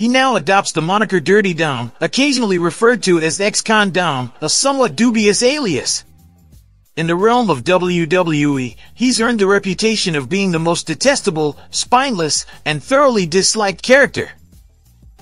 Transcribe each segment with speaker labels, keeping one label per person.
Speaker 1: He now adopts the moniker Dirty Dom, occasionally referred to as Ex-Con Dom, a somewhat dubious alias. In the realm of WWE, he's earned the reputation of being the most detestable, spineless, and thoroughly disliked character.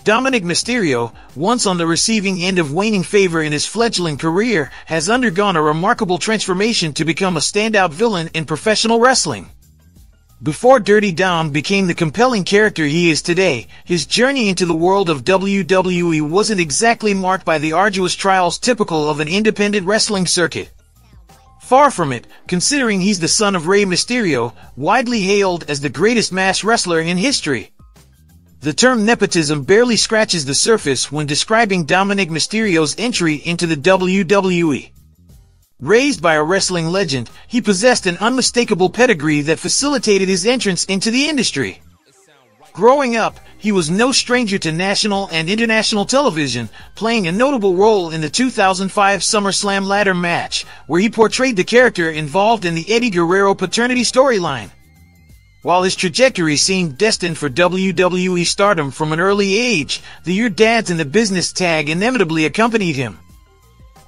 Speaker 1: Dominik Mysterio, once on the receiving end of waning favor in his fledgling career, has undergone a remarkable transformation to become a standout villain in professional wrestling. Before Dirty Dom became the compelling character he is today, his journey into the world of WWE wasn't exactly marked by the arduous trials typical of an independent wrestling circuit. Far from it, considering he's the son of Rey Mysterio, widely hailed as the greatest masked wrestler in history. The term nepotism barely scratches the surface when describing Dominik Mysterio's entry into the WWE. Raised by a wrestling legend, he possessed an unmistakable pedigree that facilitated his entrance into the industry. Growing up, he was no stranger to national and international television, playing a notable role in the 2005 SummerSlam ladder match, where he portrayed the character involved in the Eddie Guerrero paternity storyline. While his trajectory seemed destined for WWE stardom from an early age, the "Your Dad's in the Business" tag inevitably accompanied him.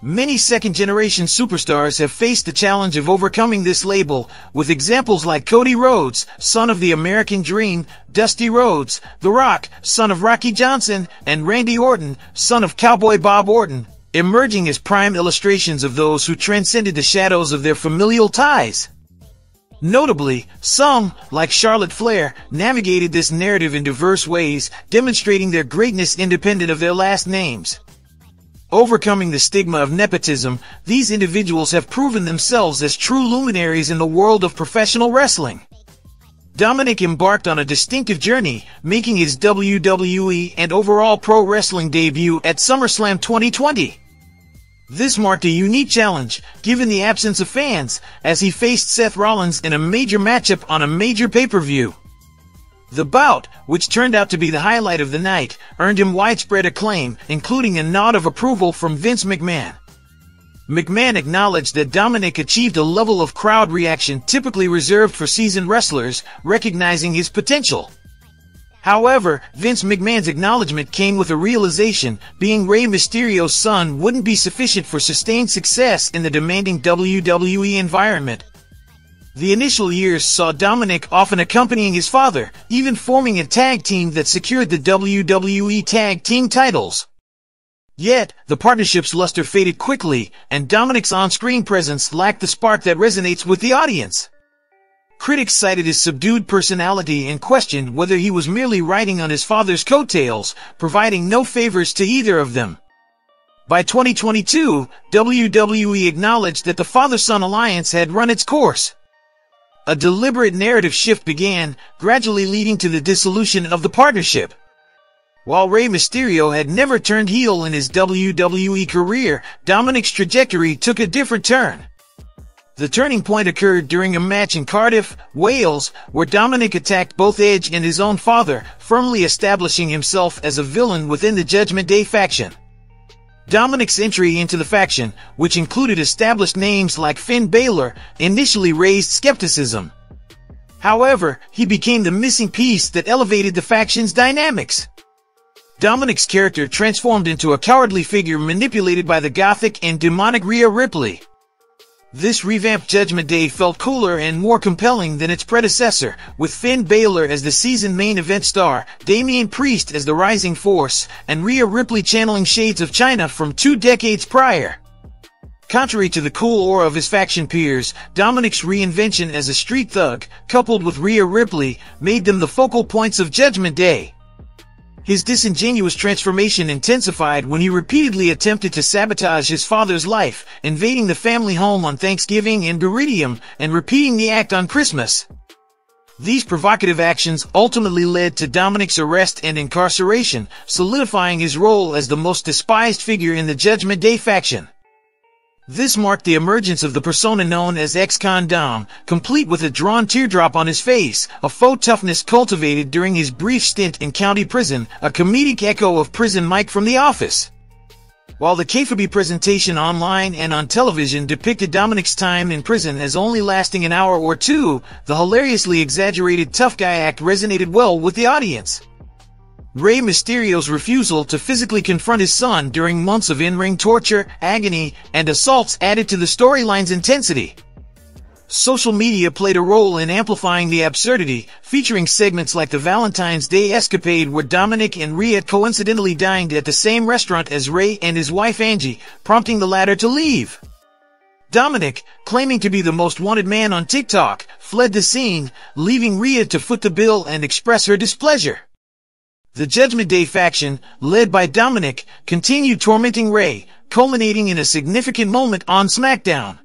Speaker 1: Many second-generation superstars have faced the challenge of overcoming this label, with examples like Cody Rhodes, son of the American Dream, Dusty Rhodes, The Rock, son of Rocky Johnson, and Randy Orton, son of Cowboy Bob Orton, emerging as prime illustrations of those who transcended the shadows of their familial ties. Notably, some, like Charlotte Flair, navigated this narrative in diverse ways, demonstrating their greatness independent of their last names. Overcoming the stigma of nepotism, these individuals have proven themselves as true luminaries in the world of professional wrestling. Dominik embarked on a distinctive journey, making his WWE and overall pro wrestling debut at SummerSlam 2020. This marked a unique challenge, given the absence of fans, as he faced Seth Rollins in a major matchup on a major pay-per-view. The bout, which turned out to be the highlight of the night, earned him widespread acclaim, including a nod of approval from Vince McMahon. McMahon acknowledged that Dominik achieved a level of crowd reaction typically reserved for seasoned wrestlers, recognizing his potential. However, Vince McMahon's acknowledgement came with a realization: being Rey Mysterio's son wouldn't be sufficient for sustained success in the demanding WWE environment. The initial years saw Dominik often accompanying his father, even forming a tag team that secured the WWE Tag Team titles. Yet, the partnership's luster faded quickly, and Dominik's on-screen presence lacked the spark that resonates with the audience. Critics cited his subdued personality and questioned whether he was merely riding on his father's coattails, providing no favors to either of them. By 2022, WWE acknowledged that the father-son alliance had run its course. A deliberate narrative shift began, gradually leading to the dissolution of the partnership. While Rey Mysterio had never turned heel in his WWE career, Dominik's trajectory took a different turn. The turning point occurred during a match in Cardiff, Wales, where Dominik attacked both Edge and his own father, firmly establishing himself as a villain within the Judgment Day faction. Dominik's entry into the faction, which included established names like Finn Balor, initially raised skepticism. However, he became the missing piece that elevated the faction's dynamics. Dominik's character transformed into a cowardly figure manipulated by the gothic and demonic Rhea Ripley. This revamped Judgment Day felt cooler and more compelling than its predecessor, with Finn Balor as the season main event star, Damian Priest as the rising force, and Rhea Ripley channeling shades of China from 2 decades prior. Contrary to the cool aura of his faction peers, Dominik's reinvention as a street thug, coupled with Rhea Ripley, made them the focal points of Judgment Day. His disingenuous transformation intensified when he repeatedly attempted to sabotage his father's life, invading the family home on Thanksgiving and Iridium, and repeating the act on Christmas. These provocative actions ultimately led to Dominik's arrest and incarceration, solidifying his role as the most despised figure in the Judgment Day faction. This marked the emergence of the persona known as Ex-Con Dom, complete with a drawn teardrop on his face, a faux toughness cultivated during his brief stint in county prison, a comedic echo of Prison Mike from The Office. While the kayfabe presentation online and on television depicted Dominik's time in prison as only lasting an hour or two, the hilariously exaggerated tough guy act resonated well with the audience. Rey Mysterio's refusal to physically confront his son during months of in-ring torture, agony, and assaults added to the storyline's intensity. Social media played a role in amplifying the absurdity, featuring segments like the Valentine's Day escapade where Dominik and Rhea coincidentally dined at the same restaurant as Rey and his wife Angie, prompting the latter to leave. Dominik, claiming to be the most wanted man on TikTok, fled the scene, leaving Rhea to foot the bill and express her displeasure. The Judgment Day faction, led by Dominik, continued tormenting Rey, culminating in a significant moment on SmackDown.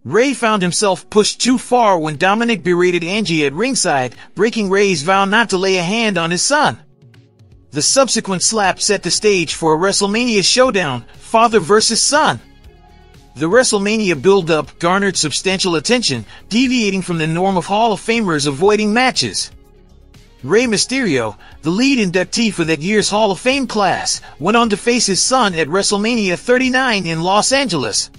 Speaker 1: Rey found himself pushed too far when Dominik berated Angie at ringside, breaking Rey's vow not to lay a hand on his son. The subsequent slap set the stage for a WrestleMania showdown, father versus son. The WrestleMania build-up garnered substantial attention, deviating from the norm of Hall of Famers avoiding matches. Rey Mysterio, the lead inductee for that year's Hall of Fame class, went on to face his son at WrestleMania 39 in Los Angeles.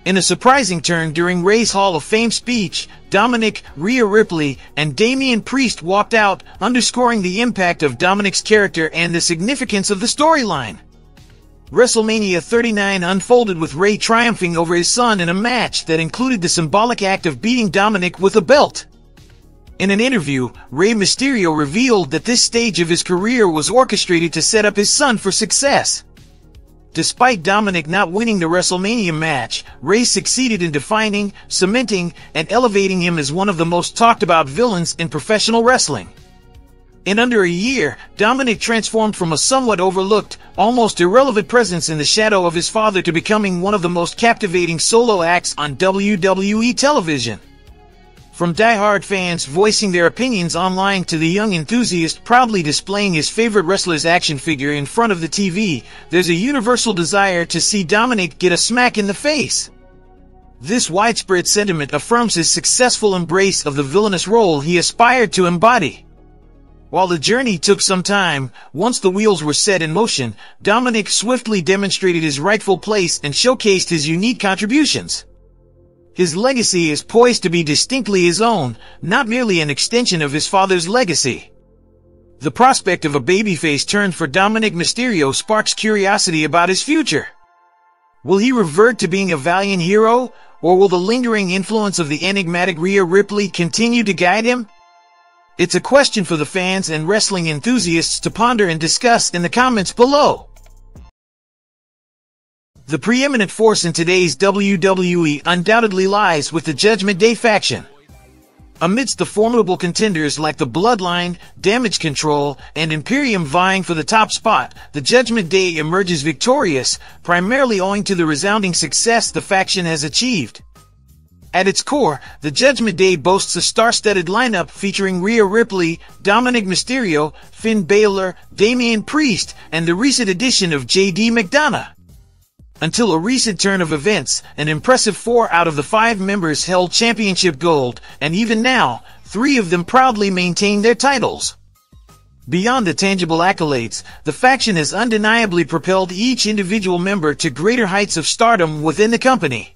Speaker 1: In a surprising turn during Rey's Hall of Fame speech, Dominik, Rhea Ripley, and Damian Priest walked out, underscoring the impact of Dominik's character and the significance of the storyline. WrestleMania 39 unfolded with Rey triumphing over his son in a match that included the symbolic act of beating Dominik with a belt. In an interview, Rey Mysterio revealed that this stage of his career was orchestrated to set up his son for success. Despite Dominik not winning the WrestleMania match, Rey succeeded in defining, cementing, and elevating him as one of the most talked about villains in professional wrestling. In under a year, Dominik transformed from a somewhat overlooked, almost irrelevant presence in the shadow of his father to becoming one of the most captivating solo acts on WWE television. From die-hard fans voicing their opinions online to the young enthusiast proudly displaying his favorite wrestler's action figure in front of the TV, there's a universal desire to see Dominik get a smack in the face. This widespread sentiment affirms his successful embrace of the villainous role he aspired to embody. While the journey took some time, once the wheels were set in motion, Dominik swiftly demonstrated his rightful place and showcased his unique contributions. His legacy is poised to be distinctly his own, not merely an extension of his father's legacy. The prospect of a babyface turn for Dominik Mysterio sparks curiosity about his future. Will he revert to being a valiant hero, or will the lingering influence of the enigmatic Rhea Ripley continue to guide him? It's a question for the fans and wrestling enthusiasts to ponder and discuss in the comments below. The preeminent force in today's WWE undoubtedly lies with the Judgment Day faction. Amidst the formidable contenders like the Bloodline, Damage Control, and Imperium vying for the top spot, the Judgment Day emerges victorious, primarily owing to the resounding success the faction has achieved. At its core, the Judgment Day boasts a star-studded lineup featuring Rhea Ripley, Dominik Mysterio, Finn Balor, Damian Priest, and the recent addition of J.D. McDonough. Until a recent turn of events, an impressive 4 out of the 5 members held championship gold, and even now, 3 of them proudly maintain their titles. Beyond the tangible accolades, the faction has undeniably propelled each individual member to greater heights of stardom within the company.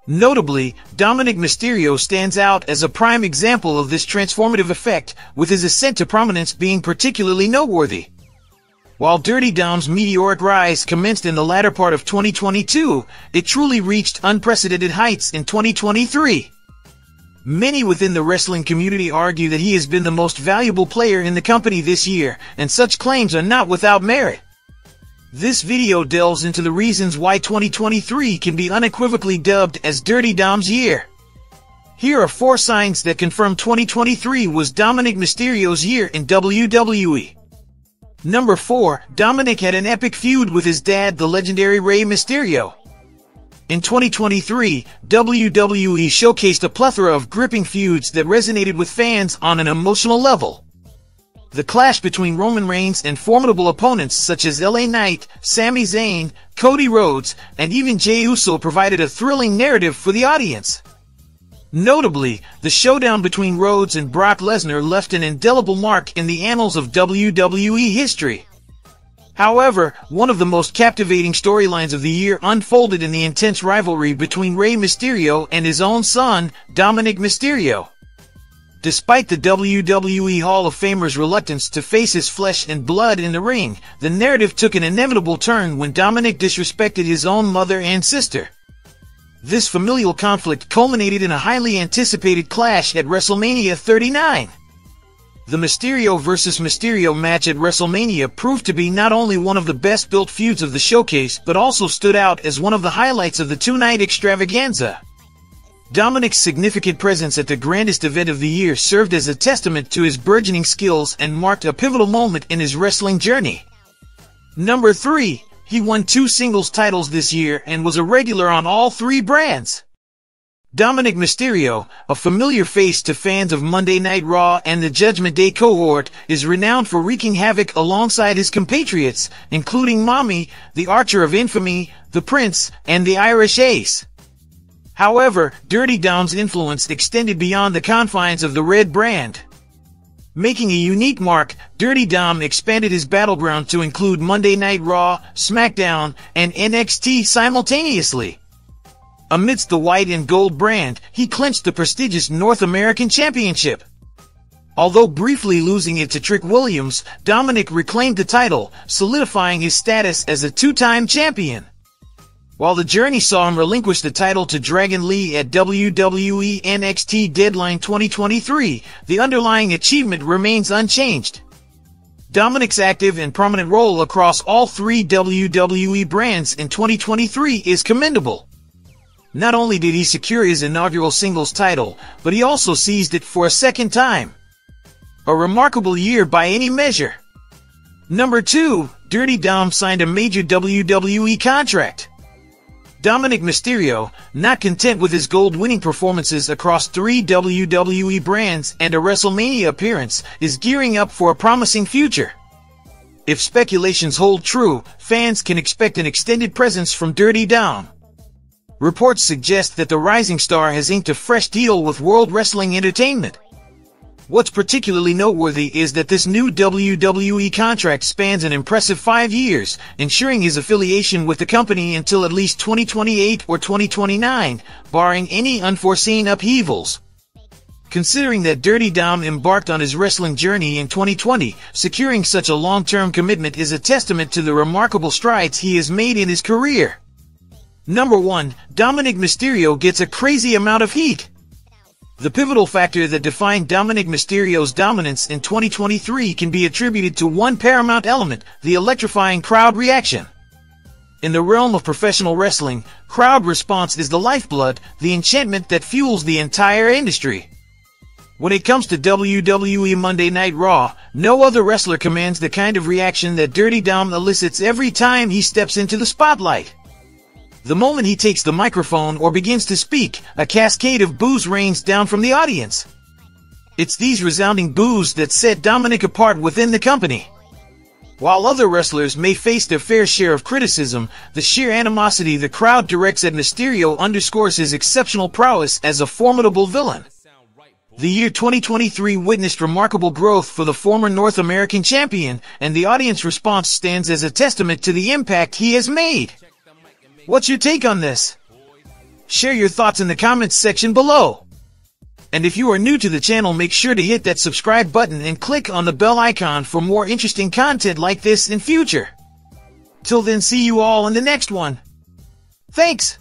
Speaker 1: Notably, Dominik Mysterio stands out as a prime example of this transformative effect, with his ascent to prominence being particularly noteworthy. While Dirty Dom's meteoric rise commenced in the latter part of 2022, it truly reached unprecedented heights in 2023. Many within the wrestling community argue that he has been the most valuable player in the company this year, and such claims are not without merit. This video delves into the reasons why 2023 can be unequivocally dubbed as Dirty Dom's year. Here are 4 signs that confirm 2023 was Dominik Mysterio's year in WWE. Number 4, Dominik had an epic feud with his dad, the legendary Rey Mysterio. In 2023, WWE showcased a plethora of gripping feuds that resonated with fans on an emotional level. The clash between Roman Reigns and formidable opponents such as LA Knight, Sami Zayn, Cody Rhodes, and even Jey Uso provided a thrilling narrative for the audience. Notably, the showdown between Rhodes and Brock Lesnar left an indelible mark in the annals of WWE history. However, one of the most captivating storylines of the year unfolded in the intense rivalry between Rey Mysterio and his own son, Dominik Mysterio. Despite the WWE Hall of Famer's reluctance to face his flesh and blood in the ring, the narrative took an inevitable turn when Dominik disrespected his own mother and sister. This familial conflict culminated in a highly anticipated clash at WrestleMania 39. The Mysterio vs. Mysterio match at WrestleMania proved to be not only one of the best-built feuds of the showcase, but also stood out as one of the highlights of the two-night extravaganza. Dominik's significant presence at the grandest event of the year served as a testament to his burgeoning skills and marked a pivotal moment in his wrestling journey. Number 3. He won 2 singles titles this year and was a regular on all 3 brands. Dominik Mysterio, a familiar face to fans of Monday Night Raw and the Judgment Day cohort, is renowned for wreaking havoc alongside his compatriots, including Mommy, the Archer of Infamy, the Prince, and the Irish Ace. However, Dirty Dom's influence extended beyond the confines of the Red brand. Making a unique mark, Dirty Dom expanded his battleground to include Monday Night Raw, SmackDown, and NXT simultaneously. Amidst the white and gold brand, he clinched the prestigious North American Championship. Although briefly losing it to Trick Williams, Dominik reclaimed the title, solidifying his status as a 2-time champion. While the journey saw him relinquish the title to Dragon Lee at WWE NXT Deadline 2023, the underlying achievement remains unchanged. Dominik's active and prominent role across all 3 WWE brands in 2023 is commendable. Not only did he secure his inaugural singles title, but he also seized it for a second time. A remarkable year by any measure. Number 2. Dirty Dom signed a major WWE contract. Dominik Mysterio, not content with his gold-winning performances across 3 WWE brands and a WrestleMania appearance, is gearing up for a promising future. If speculations hold true, fans can expect an extended presence from Dirty Dom. Reports suggest that the rising star has inked a fresh deal with World Wrestling Entertainment. What's particularly noteworthy is that this new WWE contract spans an impressive 5 years, ensuring his affiliation with the company until at least 2028 or 2029, barring any unforeseen upheavals. Considering that Dirty Dom embarked on his wrestling journey in 2020, securing such a long-term commitment is a testament to the remarkable strides he has made in his career. Number 1. Dominik Mysterio gets a crazy amount of heat. The pivotal factor that defined Dominik Mysterio's dominance in 2023 can be attributed to one paramount element: the electrifying crowd reaction. In the realm of professional wrestling, crowd response is the lifeblood, the enchantment that fuels the entire industry. When it comes to WWE Monday Night Raw, no other wrestler commands the kind of reaction that Dirty Dom elicits every time he steps into the spotlight. The moment he takes the microphone or begins to speak, a cascade of boos rains down from the audience. It's these resounding boos that set Dominik apart within the company. While other wrestlers may face their fair share of criticism, the sheer animosity the crowd directs at Mysterio underscores his exceptional prowess as a formidable villain. The year 2023 witnessed remarkable growth for the former North American champion, and the audience response stands as a testament to the impact he has made. What's your take on this? Share your thoughts in the comments section below. And if you are new to the channel, make sure to hit that subscribe button and click on the bell icon for more interesting content like this in future. Till then, see you all in the next one. Thanks!